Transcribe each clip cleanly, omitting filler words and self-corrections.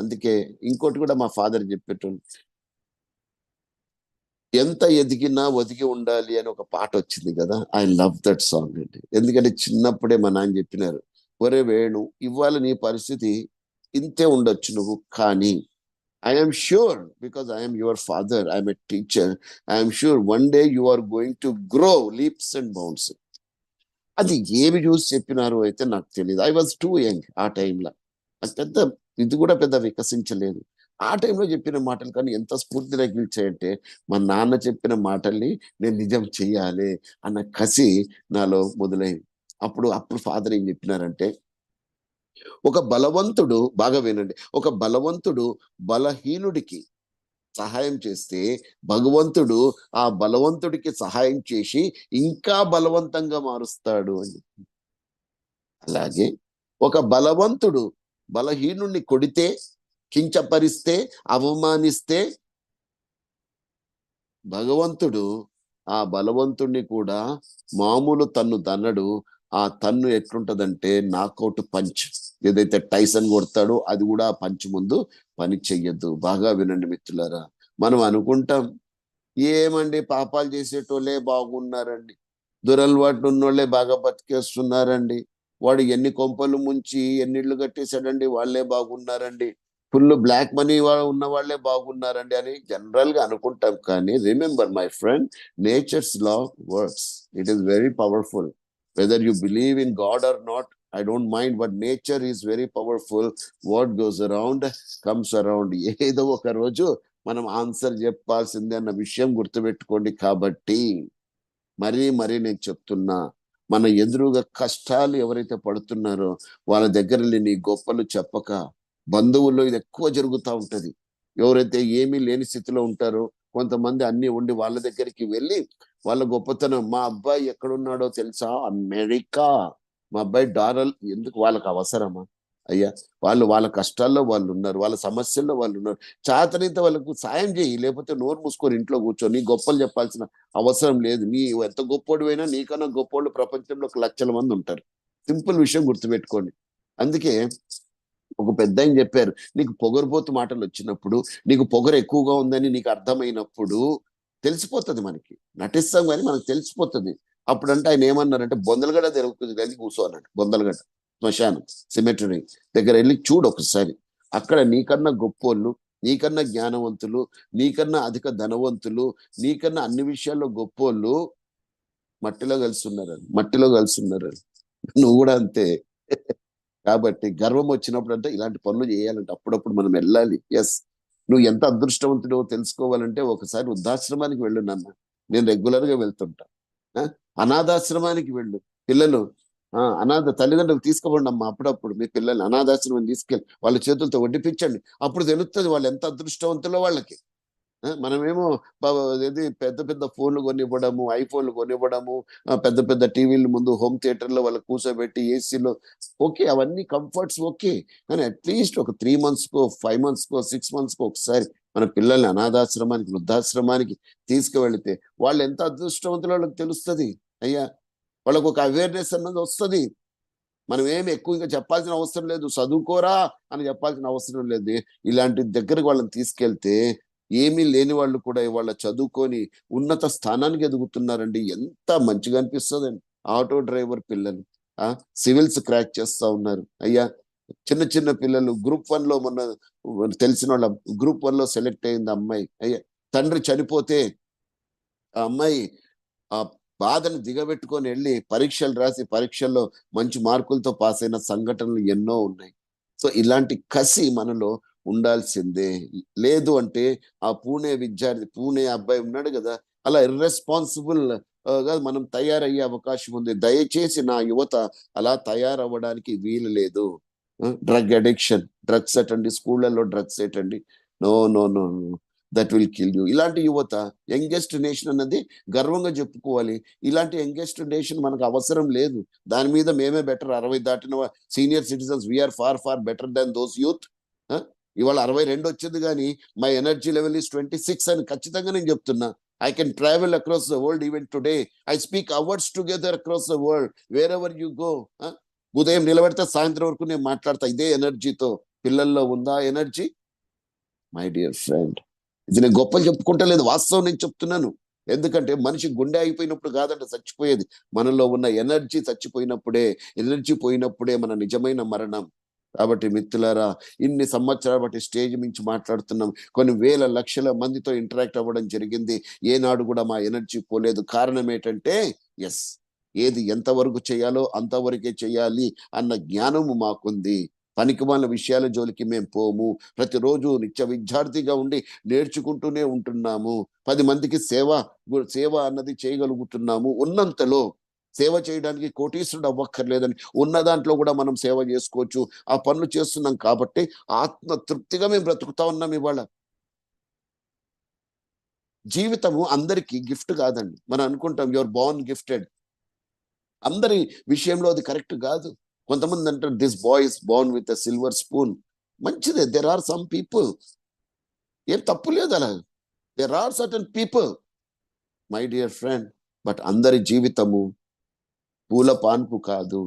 అందుకే ఇంకోటి కూడా మా ఫాదర్ చెప్పేటోళ్ళు, ఎంత ఎదిగినా ఒదిగి ఉండాలి అని ఒక పాట వచ్చింది కదా. ఐ లవ్ దట్ సాంగ్ అండి. ఎందుకంటే చిన్నప్పుడే మా నాన్న చెప్పినారు, ఒరే వేణు, ఇవాళ నీ పరిస్థితి ఇంతే ఉండొచ్చు నువ్వు, కానీ I'm sure, because I'm your father, I'm a teacher, I'm sure one day you are going to grow leaps and bounds. అది ఏమి చూసి చెప్పినారు అయితే నాకు తెలియదు. ఐ వాజ్ టూ యంగ్ ఆ టైంలో. అది పెద్ద, ఇది కూడా పెద్ద వికసించలేదు. ఆ టైంలో చెప్పిన మాటలు కానీ ఎంత స్ఫూర్తి రగిల్చాయంటే, మా నాన్న చెప్పిన మాటల్ని నేను నిజం చెయ్యాలి అన్న కసి నాలో మొదలైంది. అప్పుడు ఫాదర్ ఏం చెప్పినారంటే, ఒక బలవంతుడు, బాగా వినండి, ఒక బలవంతుడు బలహీనుడికి సహాయం చేస్తే భగవంతుడు ఆ బలవంతుడికి సహాయం చేసి ఇంకా బలవంతంగా మారుస్తాడు అని. అలాగే ఒక బలవంతుడు బలహీనుణ్ణి కొడితే, కించపరిస్తే, అవమానిస్తే భగవంతుడు ఆ బలవంతుణ్ణి కూడా మామూలు తన్ను దన్నడు. ఆ తన్ను ఎట్లుంటదంటే నాకౌట్ పంచ్, ఏదైతే టైసన్ కొడతాడో అది కూడా ఆ పంచ్ ముందు పని చెయ్యొద్దు. బాగా వినండి మిత్రులారా. మనం అనుకుంటాం, ఏమండి పాపాలు చేసేటోళ్ళే బాగున్నారండి, దురలవాట్లు ఉన్నోళ్ళే బాగా బతికేస్తున్నారండి, వాడు ఎన్ని కొంపలు ముంచి ఎన్నిళ్ళు కట్టేశాడండి, వాళ్ళే బాగున్నారండి, ఫుల్ బ్లాక్ మనీ ఉన్న వాళ్ళే బాగున్నారండి అని జనరల్ గా అనుకుంటాం. కానీ remember my friend, nature's law works, it is very powerful. Whether you believe in God or not, I don't mind, but nature is very powerful. What goes around comes around. ఏదో ఒక రోజు మనం answer చెప్పాల్సిందే అన్న విషయం గుర్తుపెట్టుకోండి. కాబట్టి మరీ నేను చెప్తున్నా, మన ఎదురుగా కష్టాలు ఎవరైతే పడుతున్నారో వాళ్ళ దగ్గర నీ గొప్పలు చెప్పక, బంధువుల్లో ఇది ఎక్కువ జరుగుతూ ఉంటది. ఎవరైతే ఏమీ లేని స్థితిలో ఉంటారో, కొంతమంది అన్ని ఉండి వాళ్ళ దగ్గరికి వెళ్ళి వాళ్ళ గొప్పతనం, మా అబ్బాయి ఎక్కడున్నాడో తెలుసా, అమెరికా, మా అబ్బాయి డాలర్, ఎందుకు వాళ్ళకి అవసరమా అయ్యా? వాళ్ళు వాళ్ళ కష్టాల్లో వాళ్ళు ఉన్నారు, వాళ్ళ సమస్యల్లో వాళ్ళు ఉన్నారు. చాతనైతే వాళ్ళకు సాయం చేయి, లేకపోతే నోరు మూసుకొని ఇంట్లో కూర్చొని గొప్పలు చెప్పాల్సిన అవసరం లేదు. నీ ఎంత గొప్పోడివైనా నీకన్నా గొప్పోళ్ళు ప్రపంచంలో 1,00,000 మంది ఉంటారు. సింపుల్ విషయం గుర్తుపెట్టుకోండి. అందుకే ఒక పెద్ద ఆయన చెప్పారు, నీకు పొగరుబోతు మాటలు వచ్చినప్పుడు, నీకు పొగరు ఎక్కువగా ఉందని నీకు అర్థమైనప్పుడు తెలిసిపోతుంది. మనకి నటిస్తాం కానీ మనకు తెలిసిపోతుంది. అప్పుడంటే ఆయన ఏమన్నారంటే, బొందలగడ్డ వెళ్ళి కూర్చో అన్నాడు. బొందలగడ్డ శ్మశానం సిమెటరీ దగ్గర వెళ్ళి చూడు ఒకసారి. అక్కడ నీకన్నా గొప్పోళ్ళు, నీకన్నా జ్ఞానవంతులు, నీకన్నా అధిక ధనవంతులు, నీకన్నా అన్ని విషయాల్లో గొప్పోళ్ళు మట్టిలో కలుస్తున్నారు. మట్టిలో కలుస్తున్నారు. నువ్వు కూడా అంతే. కాబట్టి గర్వం వచ్చినప్పుడు అంటే ఇలాంటి పనులు చేయాలంటే అప్పుడప్పుడు మనం వెళ్ళాలి. ఎస్, నువ్వు ఎంత అదృష్టవంతుడో తెలుసుకోవాలంటే ఒకసారి వృద్ధాశ్రమానికి వెళ్ళు నాన్న. నేను రెగ్యులర్ గా వెళ్తుంటా. అనాథాశ్రమానికి వెళ్ళు. పిల్లలు అనాథ తల్లిదండ్రులు తీసుకోండి అమ్మా, అప్పుడప్పుడు మీ పిల్లల్ని అనాథాశ్రమం తీసుకెళ్ళి వాళ్ళ చేతులతో వడ్డిపించండి. అప్పుడు తెలుస్తుంది వాళ్ళు ఎంత అదృష్టవంతులో వాళ్ళకి. మనమేమో ఏది పెద్ద పెద్ద ఫోన్లు కొనివ్వడము, ఐఫోన్లు కొనివ్వడము, పెద్ద పెద్ద టీవీల ముందు హోమ్ థియేటర్లో వాళ్ళు కూర్చోబెట్టి ఏసీలో, ఓకే అవన్నీ కంఫర్ట్స్ ఓకే. కానీ అట్లీస్ట్ ఒక 3 months కో 5 months కో 6 months కో ఒకసారి మన పిల్లల్ని అనాథాశ్రమానికి, వృద్ధాశ్రమానికి తీసుకువెళితే వాళ్ళు ఎంత అదృష్టవంతులు వాళ్ళకి తెలుస్తుంది. అయ్యా, వాళ్ళకు ఒక అవేర్నెస్ అన్నది వస్తుంది. మనం ఏమి ఎక్కువ ఇంకా చెప్పాల్సిన అవసరం లేదు, చదువుకోరా అని చెప్పాల్సిన అవసరం లేదు. ఇలాంటి దగ్గరకు వాళ్ళని తీసుకెళ్తే ఏమీ లేని వాళ్ళు కూడా ఇవాళ చదువుకొని ఉన్నత స్థానానికి ఎదుగుతున్నారండి. ఎంత మంచిగా అనిపిస్తుందండి. ఆటో డ్రైవర్ పిల్లలు సివిల్స్ క్రాక్ చేస్తా ఉన్నారు. అయ్యా, చిన్న చిన్న పిల్లలు గ్రూప్ 1 లో మొన్న తెలిసిన వాళ్ళ గ్రూప్ 1 లో సెలెక్ట్ అయింది అమ్మాయి. అయ్యా, తండ్రి చనిపోతే ఆ అమ్మాయి ఆ బాధను దిగబెట్టుకొని వెళ్ళి పరీక్షలు రాసి పరీక్షల్లో మంచి మార్కులతో పాస్ అయిన సంఘటనలు ఎన్నో ఉన్నాయి. సో ఇలాంటి కసి మనలో ఉండాల్సిందే. లేదు అంటే ఆ పూణే అబ్బాయి ఉన్నాడు కదా, అలా ఇర్రెస్పాన్సిబుల్ గా మనం తయారయ్యే అవకాశం ఉంది. దయచేసి నా యువత అలా తయారవ్వడానికి వీలు లేదు. డ్రగ్ అడిక్షన్, డ్రగ్స్ అటండి, స్కూళ్ళల్లో డ్రగ్స్ ఏటండి, no no no, that will kill you. ఇలాంటి యువత, యంగెస్ట్ నేషన్ అన్నది గర్వంగా చెప్పుకోవాలి. ఇలాంటి యంగెస్ట్ నేషన్ మనకు అవసరం లేదు. దాని మీద మేమే బెటర్. 60 దాటిన senior citizens, we are far far better than those youth. ఇవాళ 62 వచ్చింది కానీ మై ఎనర్జీ లెవెల్ ఈస్ 26 అని ఖచ్చితంగా నేను చెప్తున్నా. I can travel across the world even today. I speak awards together across the world where ever you go. ఉదయం నిలబెడితే సాయంత్రం వరకు నేను మాట్లాడతా ఇదే ఎనర్జీతో. పిల్లల్లో ఉందా ఎనర్జీ? మై డియర్ ఫ్రెండ్, ఇది నేను గొప్పలు చెప్పుకుంటలేదు, వాస్తవం నేను చెప్తున్నాను. ఎందుకంటే మనిషి గుండె అయిపోయినప్పుడు కాదంట చచ్చిపోయేది, మనలో ఉన్న ఎనర్జీ చచ్చిపోయినప్పుడే, ఎనర్జీ పోయినప్పుడే మన నిజమైన మరణం. కాబట్టి మిత్రులారా, ఇన్ని సంవత్సరాలు బట్టి స్టేజ్ మించి మాట్లాడుతున్నాం, కొన్ని వేల లక్షల మందితో ఇంటరాక్ట్ అవ్వడం జరిగింది, ఏనాడు కూడా మా ఎనర్జీ పోలేదు. కారణం ఏంటంటే ఎస్, ఏది ఎంతవరకు చేయాలో అంతవరకే చేయాలి అన్న జ్ఞానము మాకుంది. పనికిమాలిన విషయాల జోలికి మేము పోము. ప్రతిరోజు నిత్య విద్యార్థిగా ఉండి నేర్చుకుంటూనే ఉంటున్నాము. 10 మందికి సేవ అన్నది చేయగలుగుతున్నాము. ఉన్నంతలో సేవ చేయడానికి కోటీశ్వరుడు అవ్వక్కర్లేదని, ఉన్న దాంట్లో కూడా మనం సేవ చేసుకోవచ్చు. ఆ పనులు చేస్తున్నాం కాబట్టి ఆత్మ తృప్తిగా మేము బ్రతుకుతా ఉన్నాం ఇవాళ. జీవితము అందరికీ గిఫ్ట్ కాదండి. మనం అనుకుంటాం యువర్ బోర్న్ గిఫ్టెడ్. అందరి విషయంలో అది కరెక్ట్ కాదు. కొంతమంది అంటారు this boy is born with a silver spoon. మంచిదే, దెర్ ఆర్ సమ్ పీపుల్, ఏం తప్పు లేదు అలా. There are certain people my dear friend. But అందరి జీవితము పూల పాన్పు కాదు,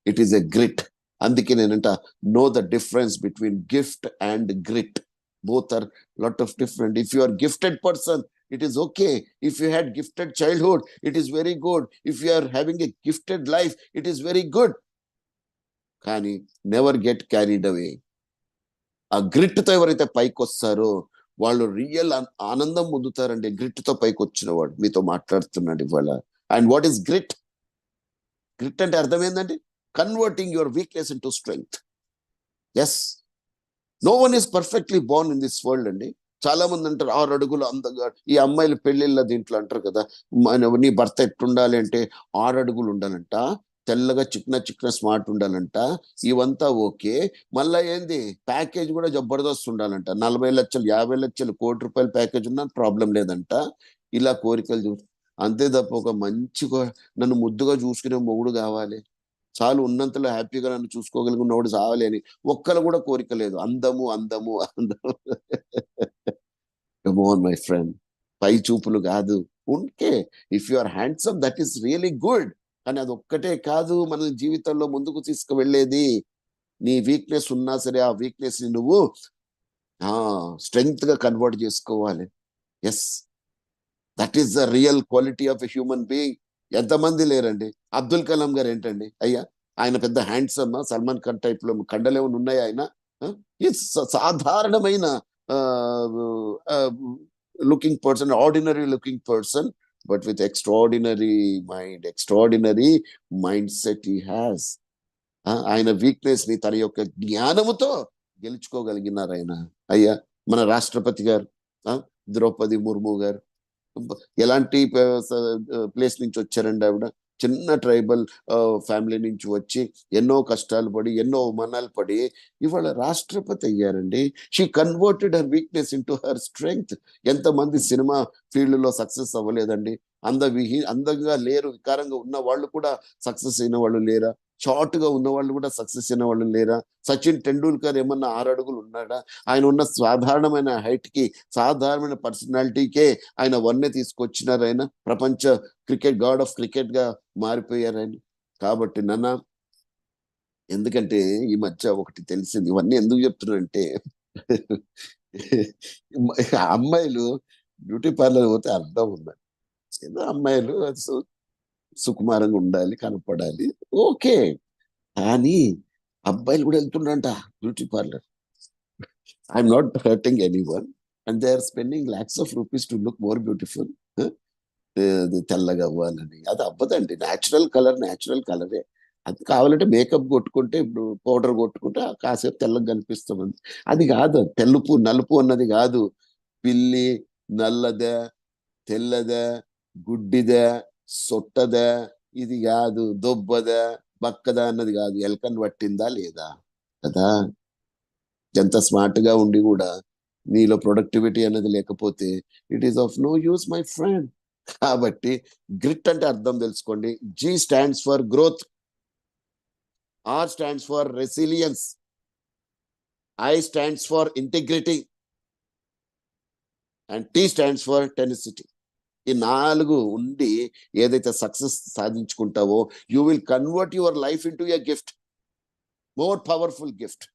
ఇట్ ఈస్ ఎ గ్రిట్. అందుకే నేనంట, know the difference between gift and grit. Both are lot of different. If you are gifted person, it is okay. If you had gifted childhood, it is very good. If you are having a gifted life, it is very good. కానీ never get carried away. ఆ grit తో ఎవరైతే పైకి వస్తారో వాళ్ళు real ఆనందం పొందుతారండి. Grit తో పైకి వచ్చిన వాడు మీతో మాట్లాడుతున్నాడు ఇవాళ. And what is grit? Grit అంటే అర్థం ఏంటంటే converting your weakness into strength. Yes, no one is perfectly born in this world అండి. చాలా మంది అంటారు 6 అడుగులు అందంగా, ఈ అమ్మాయిలు పెళ్లిళ్ళ దీంట్లో అంటారు కదా, నీ భర్త ఎట్టుండాలి అంటే 6 అడుగులు ఉండాలంట, తెల్లగా చిక్న స్మార్ట్ ఉండాలంట, ఇవంతా ఓకే. మళ్ళా ఏంది, ప్యాకేజ్ కూడా జబర్దస్త్ ఉండాలంట, 40 లక్షలు 50 లక్షలు ₹1,00,00,000 ప్యాకేజ్ ఉన్నా ప్రాబ్లం లేదంట. ఇలా కోరికలు అంతే తప్ప ఒక మంచిగా నన్ను ముద్దుగా చూసుకునే మొగుడు కావాలి, చాలు ఉన్నంతలో హ్యాపీగా నన్ను చూసుకోగలిగినోడు చావాలి అని ఒక్కరు కూడా కోరిక లేదు. అందము అందము అందము. మై ఫ్రెండ్, పై చూపులు కాదు. ఉంటే if you are handsome that is really good. కానీ అది ఒక్కటే కాదు మన జీవితంలో ముందుకు తీసుకువెళ్ళేది. నీ వీక్నెస్ ఉన్నా సరే ఆ వీక్నెస్ ని నువ్వు స్ట్రెంగ్త్ గా కన్వర్ట్ చేసుకోవాలి. Yes, that is the real quality of a human being. ఎంతమంది లేరండి. అబ్దుల్ కలాం గారు ఏంటండి అయ్యా, ఆయన పెద్ద హ్యాండ్సమ్, సల్మాన్ ఖాన్ టైప్ లో కళ్ళలు ఏమైనా ఉన్నాయా? ఆయన సాధారణమైన looking person, ordinary looking person, but with extraordinary mind set he has. ఆయన వీక్నెస్ ని తన యొక్క జ్ఞానముతో గెలుచుకోగలిగినారు ఆయన. అయ్యా, మన రాష్ట్రపతి గారు ద్రౌపది ముర్ము గారు ఎలాంటి ప్లేస్ నుంచి వచ్చారండి ఆవిడ? చిన్న ట్రైబల్ ఫ్యామిలీ నుంచి వచ్చి ఎన్నో కష్టాలు పడి ఎన్నో అవమానాలు పడి ఇవాళ రాష్ట్రపతి అయ్యారండి. She converted her weakness into her strength. ఎంతమంది సినిమా ఫీల్డ్ లో సక్సెస్ అవ్వలేదండి? అందంగా లేరు, వికారంగా ఉన్న వాళ్ళు కూడా సక్సెస్ అయిన వాళ్ళు లేరా? షార్ట్ గా ఉన్న వాళ్ళు కూడా సక్సెస్ అయిన వాళ్ళు లేరా? సచిన్ టెండూల్కర్ ఏమన్నా 6 అడుగులు ఉన్నాడా? ఆయన ఉన్న సాధారణమైన హైట్ కి, సాధారణమైన పర్సనాలిటీకే ఆయన వన్నె తీసుకొచ్చినారు. ఆయన ప్రపంచ గాడ్ ఆఫ్ క్రికెట్ గా మారిపోయారు ఆయన. కాబట్టి నాన్న, ఎందుకంటే ఈ మధ్య ఒకటి తెలిసింది, ఇవన్నీ ఎందుకు చెప్తున్నానంటే అమ్మాయిలు బ్యూటీ పార్లర్ పోతే అర్థం ఉందండి. ఏదో అమ్మాయిలు సుకుమారంగా ఉండాలి, కనపడాలి, ఓకే. కానీ అబ్బాయిలు కూడా వెళ్తుండంట beauty parlour. I'm not hurting anyone, and they are spending lakhs of rupees to look more beautiful. తెల్లగా అవ్వాలని. అది అవ్వదండి. న్యాచురల్ కలరే. అది కావాలంటే మేకప్ కొట్టుకుంటే, ఇప్పుడు పౌడర్ కొట్టుకుంటే కాసేపు తెల్లగా కనిపిస్తామండి. అది కాదు, తెలుపు నలుపు అన్నది కాదు. పిల్లి నల్లదే, తెల్లదే, గుడ్డిదే, సొట్టదే, ఇది కాదు. దొబ్బదా, బక్కదా అన్నది కాదు. ఎలకని పట్టిందా లేదా కదా. ఎంత స్మార్ట్ గా ఉండి కూడా నీలో ప్రొడక్టివిటీ అనేది లేకపోతే it is of no use my friend. కాబట్టి గ్రిట్ అంటే అర్థం తెలుసుకోండి. G stands for growth, R stands for resilience, I stands for integrity, and T stands for tenacity. ఈ 4 ఉండి ఏదైతే సక్సెస్ సాధించుకుంటావో, you will convert your life into a gift, more powerful gift.